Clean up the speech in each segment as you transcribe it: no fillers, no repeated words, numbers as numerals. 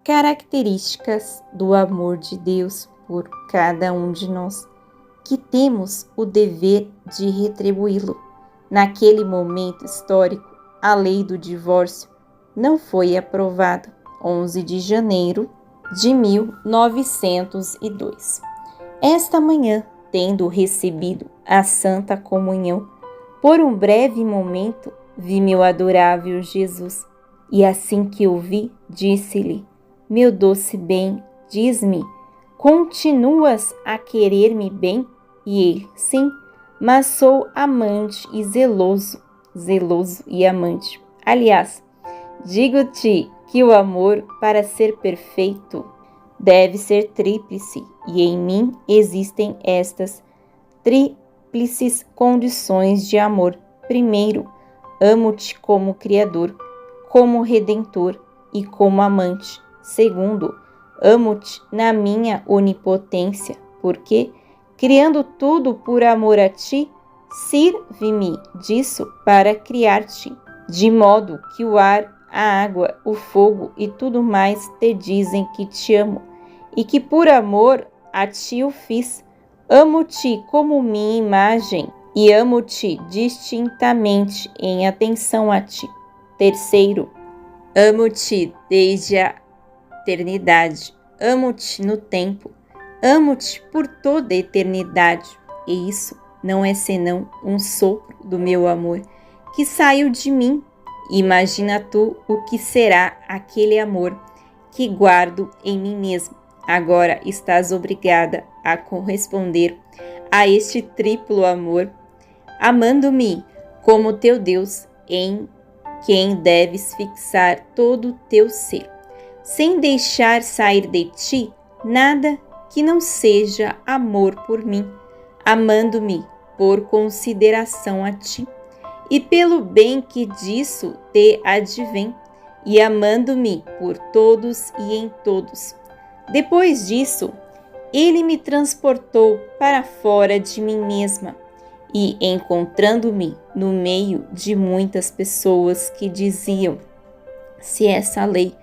Características do amor de Deus por cada um de nós, que temos o dever de retribuí-lo. Naquele momento histórico, a lei do divórcio não foi aprovada, 11 de janeiro de 1902. Esta manhã, tendo recebido a Santa Comunhão, por um breve momento vi meu adorável Jesus, e assim que o vi, disse-lhe: meu doce bem, diz-me, continuas a querer-me bem? E ele: sim, mas sou amante e zeloso e amante. Aliás, digo-te que o amor, para ser perfeito, deve ser tríplice, e em mim existem estas tríplices condições de amor. Primeiro, amo-te como Criador, como Redentor e como amante. Segundo, amo-te na minha onipotência, porque, criando tudo por amor a ti, sirve-me disso para criar-te, de modo que o ar, a água, o fogo e tudo mais te dizem que te amo, e que por amor a ti o fiz. Amo-te como minha imagem e amo-te distintamente em atenção a ti. Terceiro, amo-te desde a eternidade, amo-te no tempo, amo-te por toda a eternidade, e isso não é senão um sopro do meu amor que saiu de mim. Imagina tu o que será aquele amor que guardo em mim mesmo. Agora estás obrigada a corresponder a este triplo amor, amando-me como teu Deus, em quem deves fixar todo o teu ser, sem deixar sair de ti nada que não seja amor por mim, amando-me por consideração a ti, e pelo bem que disso te advém, e amando-me por todos e em todos. Depois disso, ele me transportou para fora de mim mesma, e encontrando-me no meio de muitas pessoas que diziam: se essa lei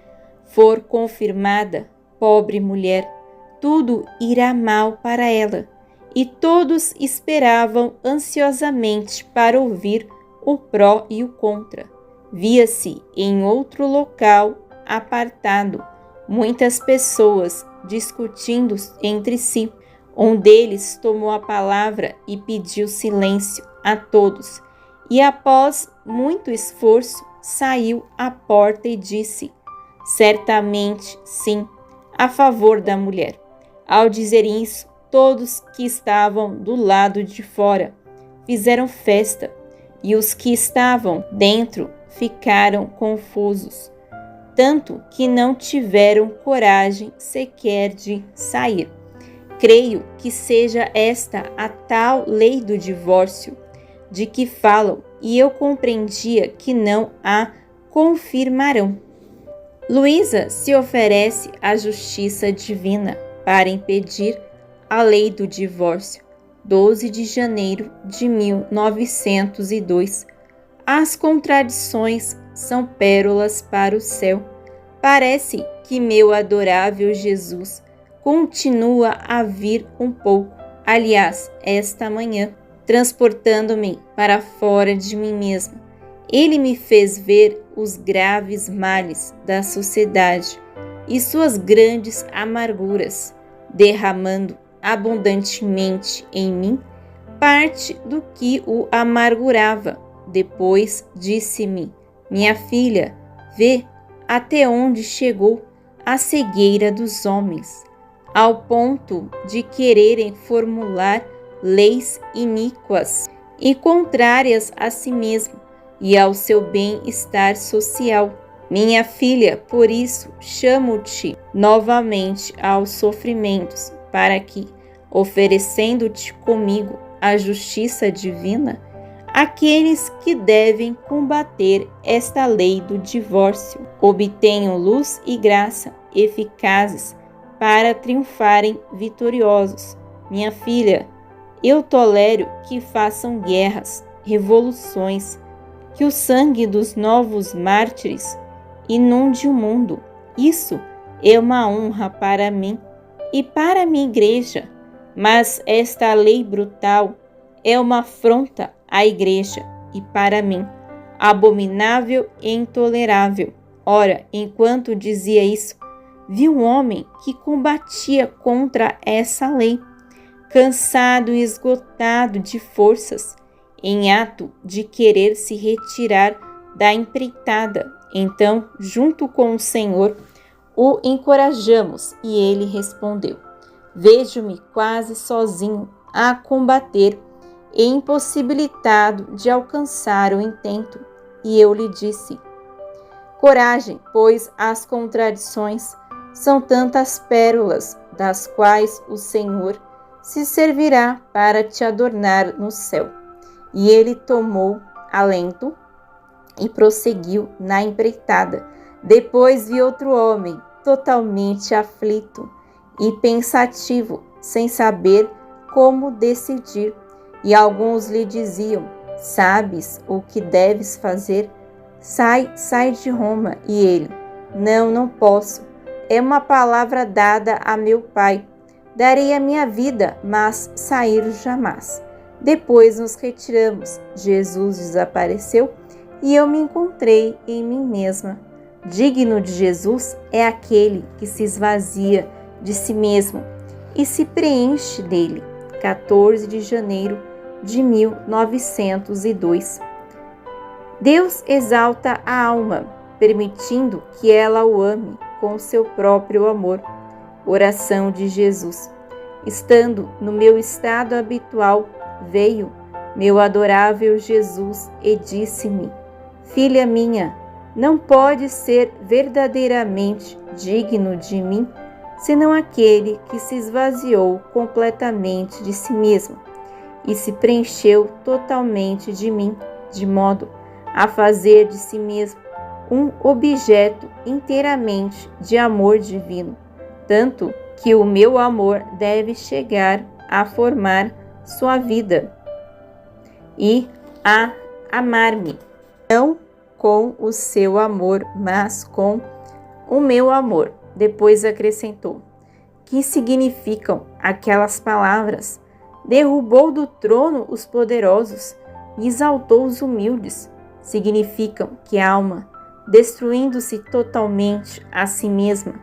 for confirmada, pobre mulher, tudo irá mal para ela. E todos esperavam ansiosamente para ouvir o pró e o contra. Via-se em outro local apartado muitas pessoas discutindo entre si. Um deles tomou a palavra e pediu silêncio a todos, e após muito esforço saiu à porta e disse: certamente sim, a favor da mulher. Ao dizer isso, todos que estavam do lado de fora fizeram festa, e os que estavam dentro ficaram confusos, tanto que não tiveram coragem sequer de sair. Creio que seja esta a tal lei do divórcio de que falam, e eu compreendia que não a confirmarão. Luísa se oferece à justiça divina para impedir a lei do divórcio, 12 de janeiro de 1902. As contradições são pérolas para o céu. Parece que meu adorável Jesus continua a vir um pouco, aliás, esta manhã, transportando-me para fora de mim mesma. Ele me fez ver os graves males da sociedade e suas grandes amarguras, derramando abundantemente em mim parte do que o amargurava. Depois disse-me: minha filha, vê até onde chegou a cegueira dos homens, ao ponto de quererem formular leis iníquas e contrárias a si mesmo e ao seu bem-estar social. Minha filha, por isso chamo-te novamente aos sofrimentos, para que, oferecendo-te comigo a justiça divina, aqueles que devem combater esta lei do divórcio obtenham luz e graça eficazes para triunfarem vitoriosos. Minha filha, eu tolero que façam guerras, revoluções, que o sangue dos novos mártires inunde o mundo. Isso é uma honra para mim e para minha igreja, mas esta lei brutal é uma afronta à igreja e para mim, abominável e intolerável. Ora, enquanto dizia isso, vi um homem que combatia contra essa lei, cansado e esgotado de forças, em ato de querer se retirar da empreitada. Então, junto com o Senhor, o encorajamos e ele respondeu: Vejo-me quase sozinho a combater e impossibilitado de alcançar o intento. E eu lhe disse: Coragem, pois as contradições são tantas pérolas, das quais o Senhor se servirá para te adornar no céu. E ele tomou alento e prosseguiu na empreitada. Depois vi outro homem, totalmente aflito e pensativo, sem saber como decidir. E alguns lhe diziam: Sabes o que deves fazer? Sai de Roma. E ele: Não posso. É uma palavra dada a meu pai. Darei a minha vida, mas sair jamais. Depois nos retiramos. Jesus desapareceu e eu me encontrei em mim mesma. Digno de Jesus é aquele que se esvazia de si mesmo e se preenche dele. 14 de janeiro de 1902. Deus exalta a alma, permitindo que ela o ame com seu próprio amor. Oração de Jesus. Estando no meu estado habitual, veio meu adorável Jesus e disse-me: Filha minha, não pode ser verdadeiramente digno de mim, senão aquele que se esvaziou completamente de si mesmo e se preencheu totalmente de mim, de modo a fazer de si mesmo um objeto inteiramente de amor divino, tanto que o meu amor deve chegar a formar sua vida e a amar-me, não com o seu amor, mas com o meu amor. Depois acrescentou: Que significam aquelas palavras? Derrubou do trono os poderosos e exaltou os humildes. Significam que a alma, destruindo-se totalmente a si mesma,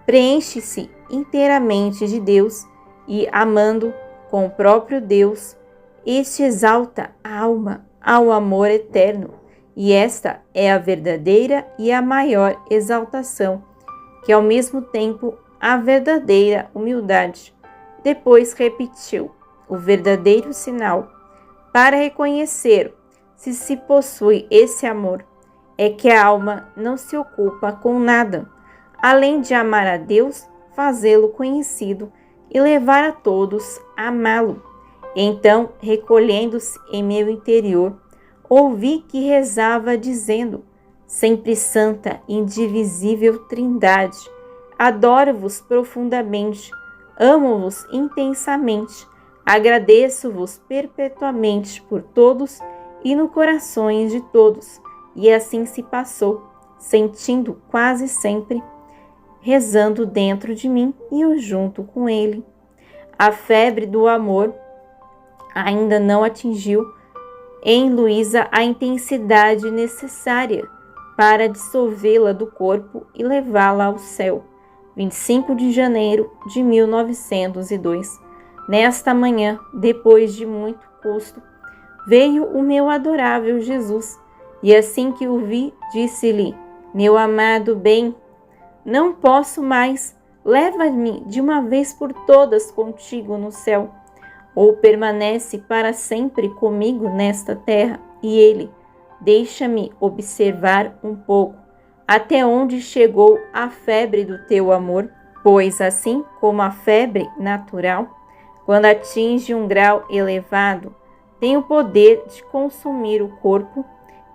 preenche-se inteiramente de Deus e, amando com o próprio Deus, este exalta a alma ao amor eterno. E esta é a verdadeira e a maior exaltação, que ao mesmo tempo a verdadeira humildade. Depois repetiu: o verdadeiro sinal para reconhecer se possui esse amor é que a alma não se ocupa com nada, além de amar a Deus, fazê-lo conhecido e levar a todos a amá-lo. Então, recolhendo-se em meu interior, ouvi que rezava dizendo: Sempre santa, indivisível Trindade, adoro-vos profundamente, amo-vos intensamente, agradeço-vos perpetuamente por todos e no corações de todos. E assim se passou, sentindo quase sempre, rezando dentro de mim e eu junto com ele. A febre do amor ainda não atingiu em Luísa a intensidade necessária para dissolvê-la do corpo e levá-la ao céu. 25 de janeiro de 1902. Nesta manhã, depois de muito custo, veio o meu adorável Jesus, e assim que o vi, disse-lhe: Meu amado bem, não posso mais, leva-me de uma vez por todas contigo no céu, ou permanece para sempre comigo nesta terra. E ele: Deixa-me observar um pouco até onde chegou a febre do teu amor, pois assim como a febre natural, quando atinge um grau elevado, tem o poder de consumir o corpo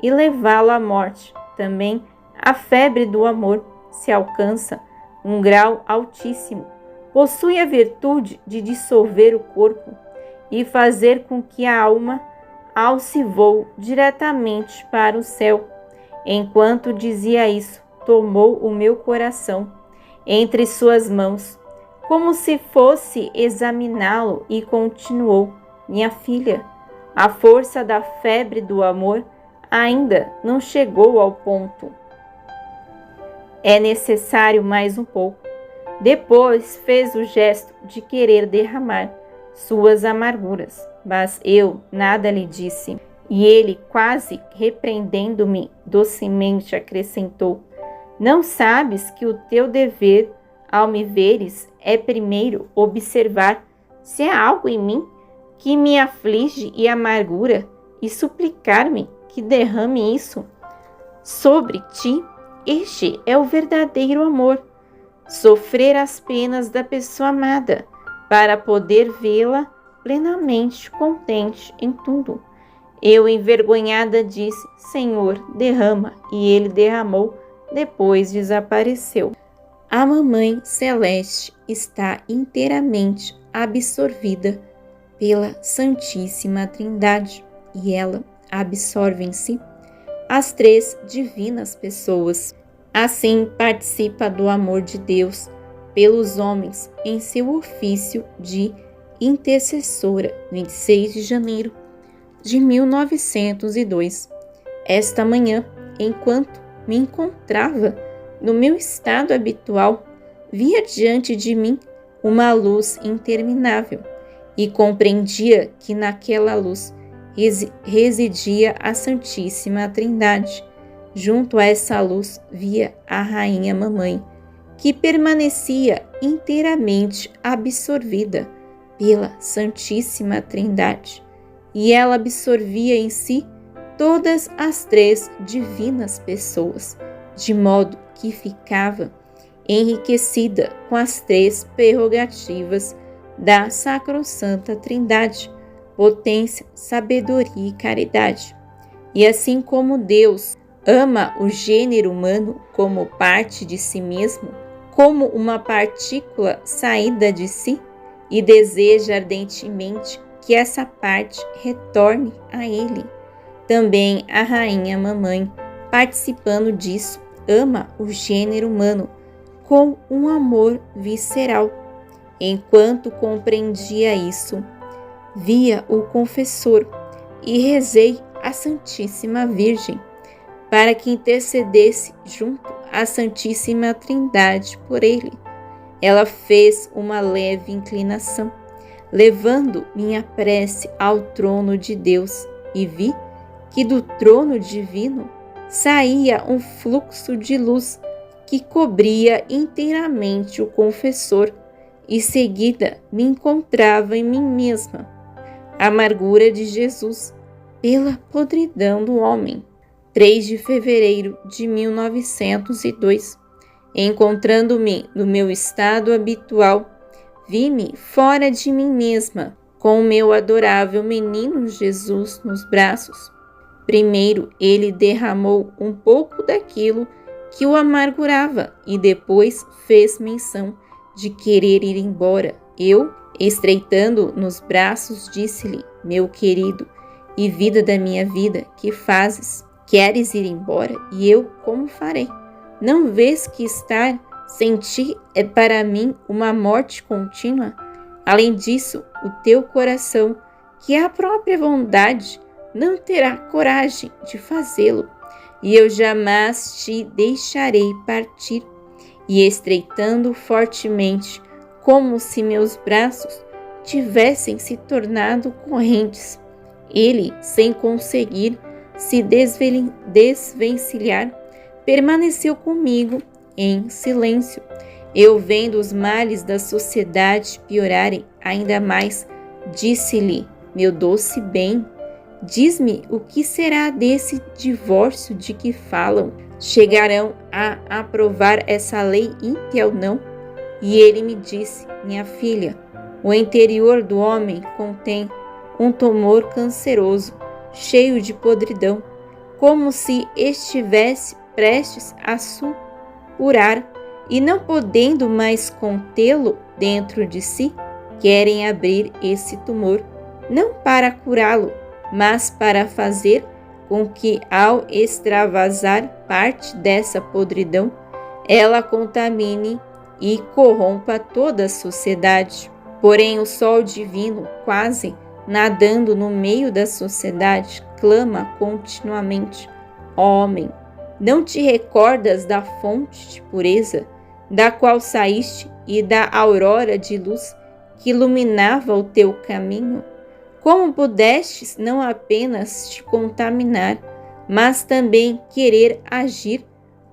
e levá-lo à morte. Também a febre do amor, se alcança um grau altíssimo, possui a virtude de dissolver o corpo e fazer com que a alma alce voo diretamente para o céu. Enquanto dizia isso, tomou o meu coração entre suas mãos, como se fosse examiná-lo, e continuou: minha filha, a força da febre do amor ainda não chegou ao ponto. É necessário mais um pouco. Depois fez o gesto de querer derramar suas amarguras, mas eu nada lhe disse. E ele, quase repreendendo-me docemente, acrescentou: não sabes que o teu dever, ao me veres, é primeiro observar se há algo em mim que me aflige e amargura, e suplicar-me que derrame isso sobre ti? Este é o verdadeiro amor. Sofrer as penas da pessoa amada, para poder vê-la plenamente contente em tudo. Eu, envergonhada, disse: Senhor, derrama. E ele derramou, depois desapareceu. A Mamãe Celeste está inteiramente absorvida pela Santíssima Trindade, e ela absorve em si as três divinas pessoas. Assim, participa do amor de Deus pelos homens em seu ofício de intercessora. 26 de janeiro de 1902. Esta manhã, enquanto me encontrava no meu estado habitual, via diante de mim uma luz interminável e compreendia que naquela luz residia a Santíssima Trindade. Junto a essa luz via a Rainha Mamãe, que permanecia inteiramente absorvida pela Santíssima Trindade, e ela absorvia em si todas as três divinas pessoas, de modo que ficava enriquecida com as três prerrogativas da Sacrossanta Trindade: potência, sabedoria e caridade. E assim como Deus ama o gênero humano como parte de si mesmo, como uma partícula saída de si, e deseja ardentemente que essa parte retorne a ele, também a Rainha Mamãe, participando disso, ama o gênero humano com um amor visceral. Enquanto compreendia isso, via o confessor e rezei à Santíssima Virgem para que intercedesse junto à Santíssima Trindade por ele. Ela fez uma leve inclinação, levando minha prece ao trono de Deus, e vi que do trono divino saía um fluxo de luz que cobria inteiramente o confessor, e seguida me encontrava em mim mesma, a amargura de Jesus pela podridão do homem. 3 de fevereiro de 1902. Encontrando-me no meu estado habitual, vi-me fora de mim mesma, com o meu adorável menino Jesus nos braços. Primeiro, ele derramou um pouco daquilo que o amargurava e depois fez menção de querer ir embora. Eu, estreitando nos braços, disse-lhe: meu querido e vida da minha vida, que fazes? Queres ir embora? E eu como farei? Não vês que estar sem ti é para mim uma morte contínua? Além disso, o teu coração, que é a própria vontade, não terá coragem de fazê-lo, e eu jamais te deixarei partir. E estreitando fortemente, como se meus braços tivessem se tornado correntes, ele, sem conseguir se desvencilhar, permaneceu comigo em silêncio. Eu, vendo os males da sociedade piorarem ainda mais, disse-lhe: meu doce bem, diz-me o que será desse divórcio de que falam? Chegarão a aprovar essa lei ímpia ou não? E ele me disse: minha filha, o interior do homem contém um tumor canceroso, cheio de podridão, como se estivesse prestes a supurar, e não podendo mais contê-lo dentro de si, querem abrir esse tumor, não para curá-lo, mas para fazer com que, ao extravasar parte dessa podridão, ela contamine e corrompa toda a sociedade. Porém, o sol divino, quase nadando no meio da sociedade, clama continuamente: ó homem, não te recordas da fonte de pureza, da qual saíste, e da aurora de luz que iluminava o teu caminho? Como pudestes não apenas te contaminar, mas também querer agir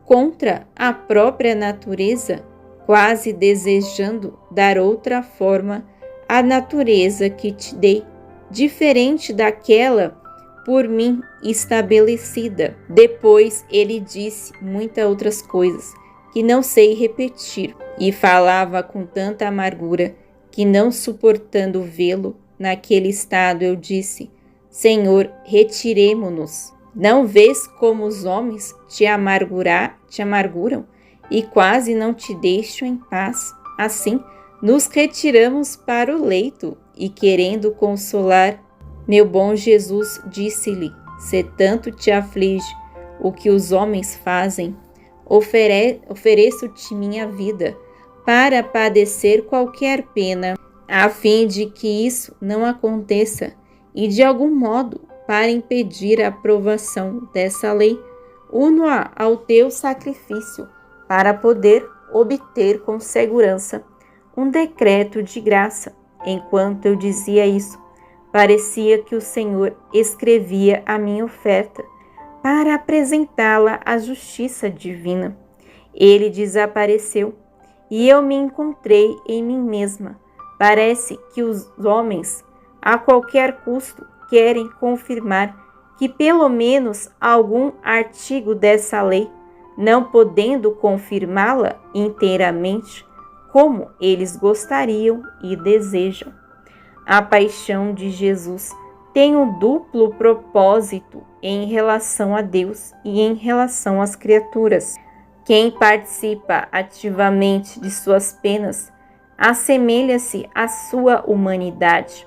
contra a própria natureza, quase desejando dar outra forma à natureza que te dei, diferente daquela por mim estabelecida? Depois ele disse muitas outras coisas que não sei repetir, e falava com tanta amargura que, não suportando vê-lo naquele estado, eu disse: Senhor, retiremo-nos. Não vês como os homens te amarguram e quase não te deixam em paz? Assim, nos retiramos para o leito e, querendo consolar, meu bom Jesus disse-lhe: se tanto te aflige o que os homens fazem, ofereço-te minha vida para padecer qualquer pena, a fim de que isso não aconteça, e de algum modo, para impedir a aprovação dessa lei, uno-a ao teu sacrifício, para poder obter com segurança um decreto de graça. Enquanto eu dizia isso, parecia que o Senhor escrevia a minha oferta para apresentá-la à justiça divina. Ele desapareceu e eu me encontrei em mim mesma. Parece que os homens, a qualquer custo, querem confirmar que pelo menos algum artigo dessa lei, não podendo confirmá-la inteiramente, como eles gostariam e desejam. A paixão de Jesus tem um duplo propósito em relação a Deus e em relação às criaturas. Quem participa ativamente de suas penas assemelha-se à sua humanidade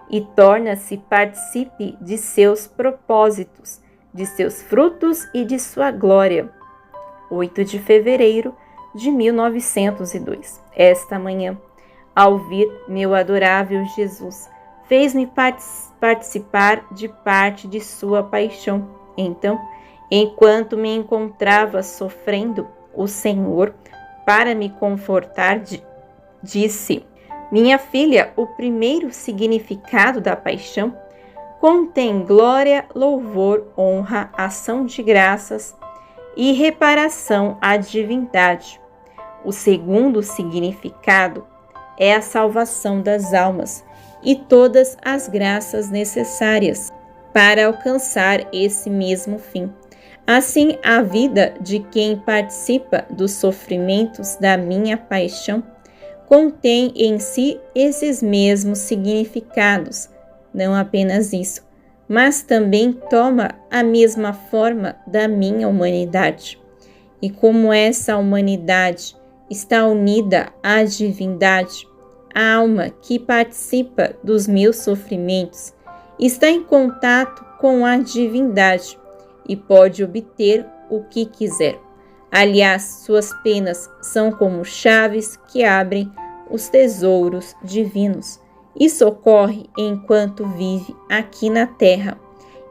e torna-se partícipe de seus propósitos, de seus frutos e de sua glória. 8 de fevereiro de 1902. Esta manhã, ao vir meu adorável Jesus, fez-me participar de parte de sua paixão. Então, enquanto me encontrava sofrendo, o Senhor, para me confortar, disse: minha filha, o primeiro significado da paixão contém glória, louvor, honra, ação de graças e reparação à divindade. O segundo significado é a salvação das almas e todas as graças necessárias para alcançar esse mesmo fim. Assim, a vida de quem participa dos sofrimentos da minha paixão contém em si esses mesmos significados. Não apenas isso, mas também toma a mesma forma da minha humanidade. E como essa humanidade está unida à divindade, a alma que participa dos meus sofrimentos está em contato com a divindade e pode obter o que quiser. Aliás, suas penas são como chaves que abrem os tesouros divinos. Isso ocorre enquanto vive aqui na terra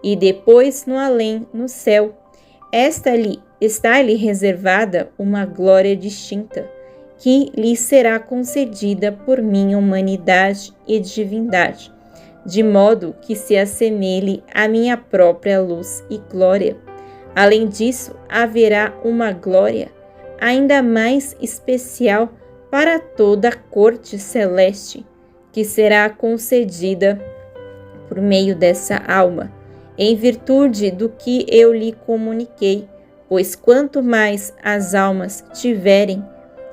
e depois no além, no céu. Está-lhe reservada uma glória distinta que lhe será concedida por minha humanidade e divindade, de modo que se assemelhe à minha própria luz e glória. Além disso, haverá uma glória ainda mais especial para toda a corte celeste, que será concedida por meio dessa alma, em virtude do que eu lhe comuniquei, pois quanto mais as almas tiverem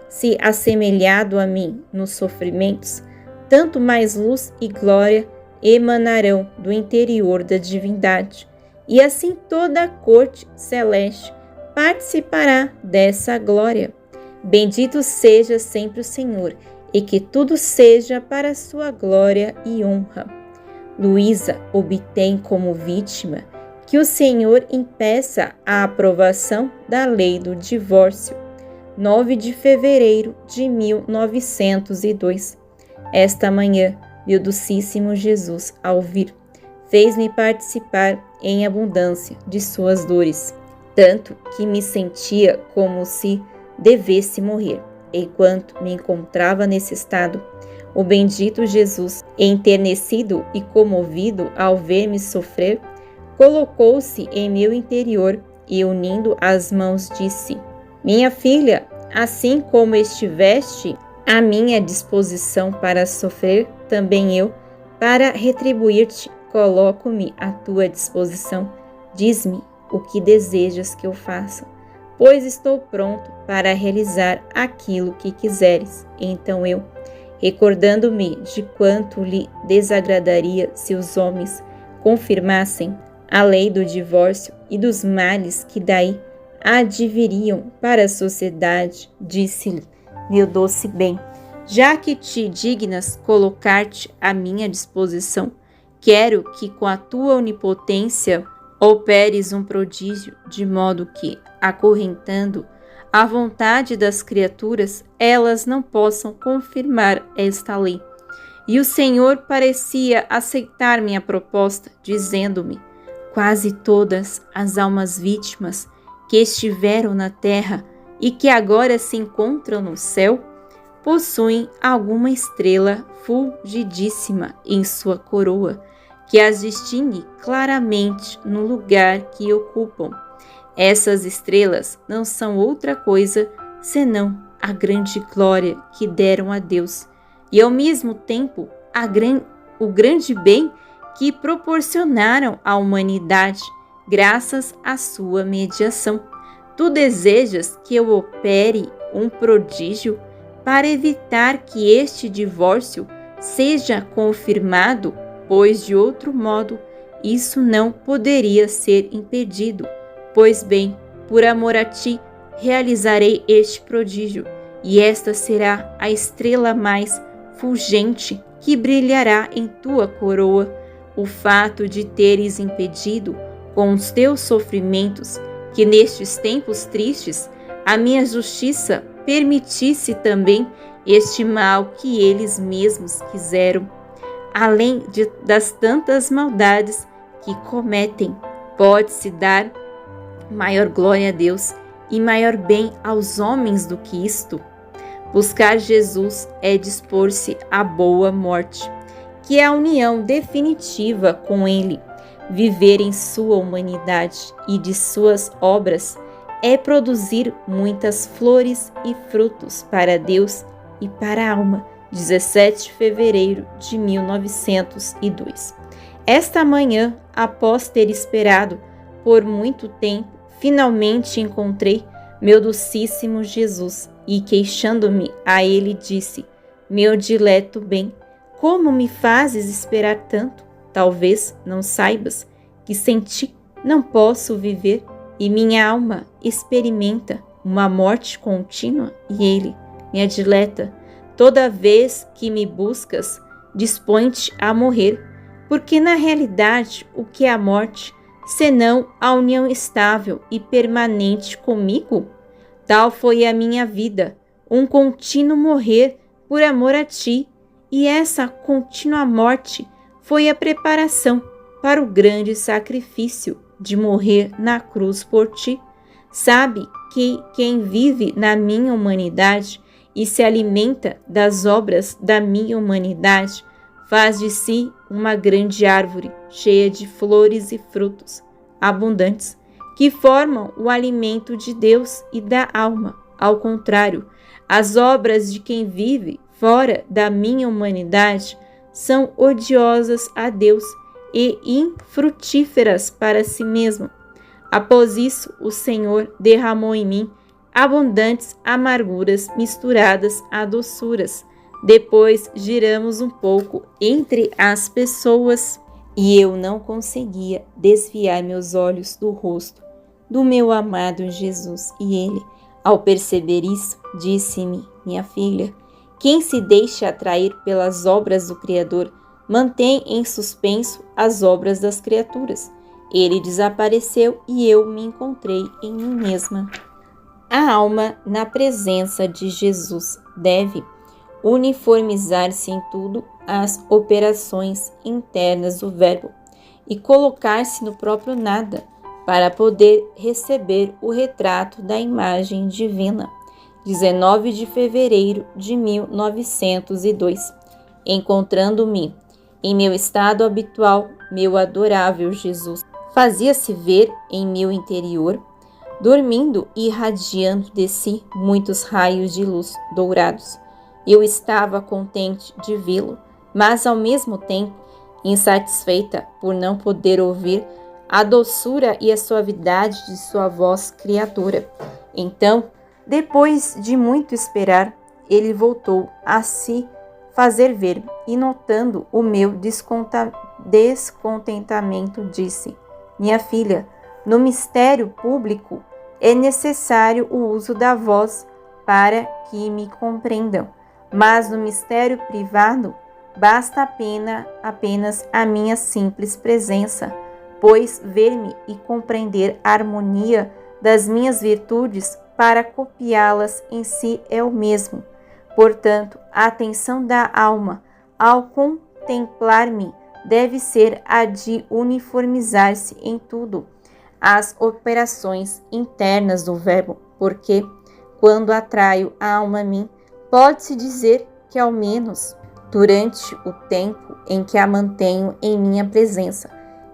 se assemelhado a mim nos sofrimentos, tanto mais luz e glória emanarão do interior da divindade, e assim toda a corte celeste participará dessa glória. Bendito seja sempre o Senhor, e que tudo seja para sua glória e honra. Luísa obtém como vítima que o Senhor impeça a aprovação da lei do divórcio. 9 de fevereiro de 1902. Esta manhã, meu docíssimo Jesus, ao vir, fez-me participar em abundância de suas dores, tanto que me sentia como se devesse morrer. Enquanto me encontrava nesse estado, o bendito Jesus, enternecido e comovido ao ver-me sofrer, colocou-se em meu interior e, unindo as mãos, disse: Minha filha, assim como estiveste à minha disposição para sofrer, também eu, para retribuir-te, coloco-me à tua disposição. Diz-me o que desejas que eu faça, pois estou pronto para realizar aquilo que quiseres. Então eu, recordando-me de quanto lhe desagradaria se os homens confirmassem a lei do divórcio e dos males que daí adviriam para a sociedade, disse-lhe: Meu doce bem, já que te dignas colocar-te à minha disposição, quero que com a tua onipotência operes um prodígio, de modo que, acorrentando a vontade das criaturas, elas não possam confirmar esta lei. E o Senhor parecia aceitar minha proposta, dizendo-me: Quase todas as almas vítimas que estiveram na terra e que agora se encontram no céu possuem alguma estrela fulgidíssima em sua coroa, que as distingue claramente no lugar que ocupam. Essas estrelas não são outra coisa senão a grande glória que deram a Deus e, ao mesmo tempo, o grande bem que proporcionaram à humanidade graças à sua mediação. Tu desejas que eu opere um prodígio para evitar que este divórcio seja confirmado, pois de outro modo isso não poderia ser impedido. Pois bem, por amor a ti, realizarei este prodígio, e esta será a estrela mais fulgente que brilhará em tua coroa. O fato de teres impedido, com os teus sofrimentos, que nestes tempos tristes a minha justiça permitisse também este mal que eles mesmos quiseram, além das tantas maldades que cometem, pode-se dar maior glória a Deus e maior bem aos homens do que isto. Buscar Jesus é dispor-se à boa morte, que é a união definitiva com Ele. Viver em sua humanidade e de suas obras é produzir muitas flores e frutos para Deus e para a alma. 17 de fevereiro de 1902. Esta manhã, após ter esperado por muito tempo, finalmente encontrei meu docíssimo Jesus e, queixando-me a ele, disse: Meu dileto bem, como me fazes esperar tanto? Talvez não saibas que sem ti não posso viver e minha alma experimenta uma morte contínua. E ele, minha dileta, toda vez que me buscas, dispõe-te a morrer, porque na realidade o que é a morte, senão a união estável e permanente comigo? Tal foi a minha vida, um contínuo morrer por amor a ti, e essa contínua morte foi a preparação para o grande sacrifício de morrer na cruz por ti. Sabe que quem vive na minha humanidade e se alimenta das obras da minha humanidade faz de si uma grande árvore cheia de flores e frutos abundantes que formam o alimento de Deus e da alma. Ao contrário, as obras de quem vive fora da minha humanidade são odiosas a Deus e infrutíferas para si mesmo. Após isso, o Senhor derramou em mim abundantes amarguras misturadas a doçuras. Depois giramos um pouco entre as pessoas e eu não conseguia desviar meus olhos do rosto do meu amado Jesus. E ele, ao perceber isso, disse-me: Minha filha, quem se deixa atrair pelas obras do Criador mantém em suspenso as obras das criaturas. Ele desapareceu e eu me encontrei em mim mesma. A alma, na presença de Jesus, deve uniformizar-se em tudo as operações internas do Verbo e colocar-se no próprio nada para poder receber o retrato da imagem divina. 19 de fevereiro de 1902. Encontrando-me em meu estado habitual, meu adorável Jesus fazia-se ver em meu interior, dormindo e irradiando de si muitos raios de luz dourados. Eu estava contente de vê-lo, mas ao mesmo tempo insatisfeita por não poder ouvir a doçura e a suavidade de sua voz criadora. Então, depois de muito esperar, ele voltou a se fazer ver e, notando o meu descontentamento, disse: Minha filha, no mistério público é necessário o uso da voz para que me compreendam, mas no mistério privado basta apenas a minha simples presença, pois ver-me e compreender a harmonia das minhas virtudes para copiá-las em si é o mesmo. Portanto, a atenção da alma ao contemplar-me deve ser a de uniformizar-se em tudo as operações internas do Verbo, porque, quando atraio a alma a mim, pode-se dizer que, ao menos durante o tempo em que a mantenho em minha presença,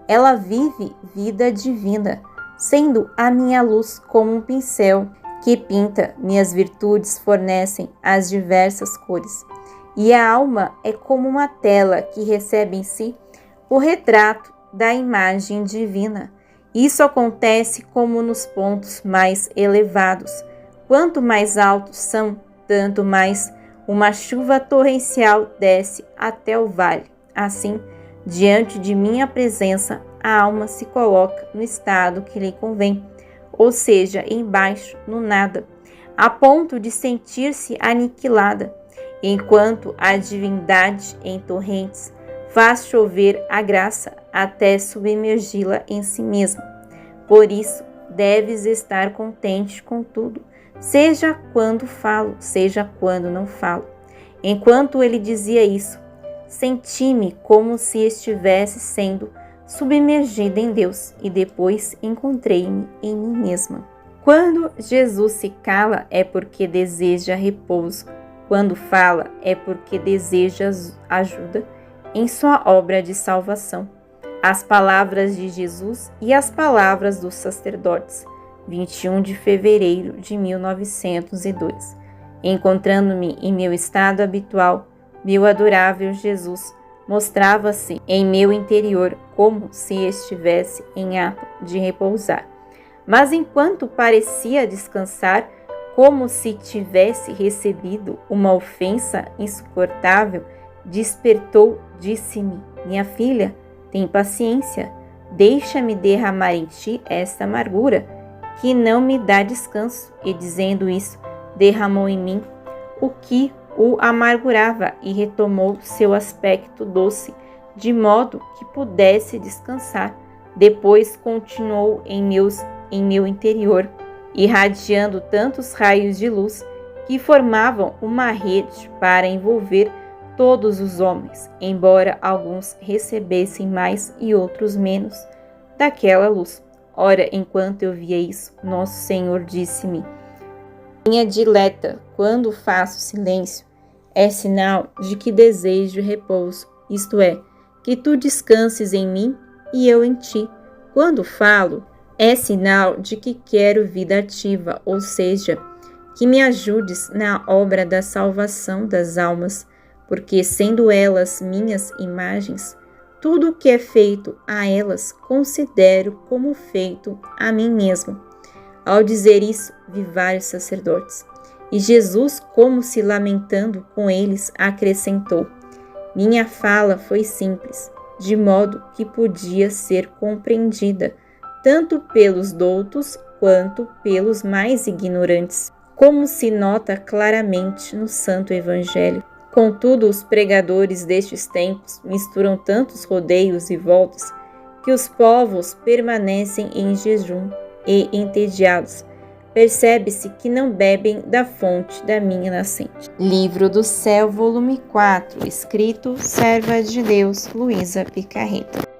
ela vive vida divina, sendo a minha luz como um pincel que pinta, minhas virtudes fornecem as diversas cores, e a alma é como uma tela que recebe em si o retrato da imagem divina. Isso acontece como nos pontos mais elevados. Quanto mais altos são, tanto mais uma chuva torrencial desce até o vale. Assim, diante de minha presença, a alma se coloca no estado que lhe convém, ou seja, embaixo, no nada, a ponto de sentir-se aniquilada, enquanto a divindade em torrentes faz chover a graça até submergi-la em si mesma. Por isso, deves estar contente com tudo, seja quando falo, seja quando não falo. Enquanto ele dizia isso, senti-me como se estivesse sendo submergida em Deus e depois encontrei-me em mim mesma. Quando Jesus se cala é porque deseja repouso, quando fala é porque deseja ajuda em sua obra de salvação. As palavras de Jesus e as palavras dos sacerdotes. 21 de fevereiro de 1902. Encontrando-me em meu estado habitual, meu adorável Jesus mostrava-se em meu interior como se estivesse em ato de repousar. Mas enquanto parecia descansar, como se tivesse recebido uma ofensa insuportável, despertou, disse-me: Minha filha, tem paciência, deixa-me derramar em ti esta amargura, que não me dá descanso. E dizendo isso, derramou em mim o que o amargurava e retomou seu aspecto doce, de modo que pudesse descansar. Depois continuou em meu interior, irradiando tantos raios de luz que formavam uma rede para envolver todos os homens, embora alguns recebessem mais e outros menos daquela luz. Ora, enquanto eu via isso, nosso Senhor disse-me: Minha dileta, quando faço silêncio, é sinal de que desejo repouso, isto é, que tu descanses em mim e eu em ti. Quando falo, é sinal de que quero vida ativa, ou seja, que me ajudes na obra da salvação das almas, porque, sendo elas minhas imagens, tudo o que é feito a elas considero como feito a mim mesmo. Ao dizer isso, vi vários sacerdotes. E Jesus, como se lamentando com eles, acrescentou: Minha fala foi simples, de modo que podia ser compreendida, tanto pelos doutos quanto pelos mais ignorantes, como se nota claramente no Santo Evangelho. Contudo, os pregadores destes tempos misturam tantos rodeios e voltas que os povos permanecem em jejum e entediados, percebe-se que não bebem da fonte da minha nascente. Livro do Céu, volume 4, escrito Serva de Deus, Luísa Picarreta.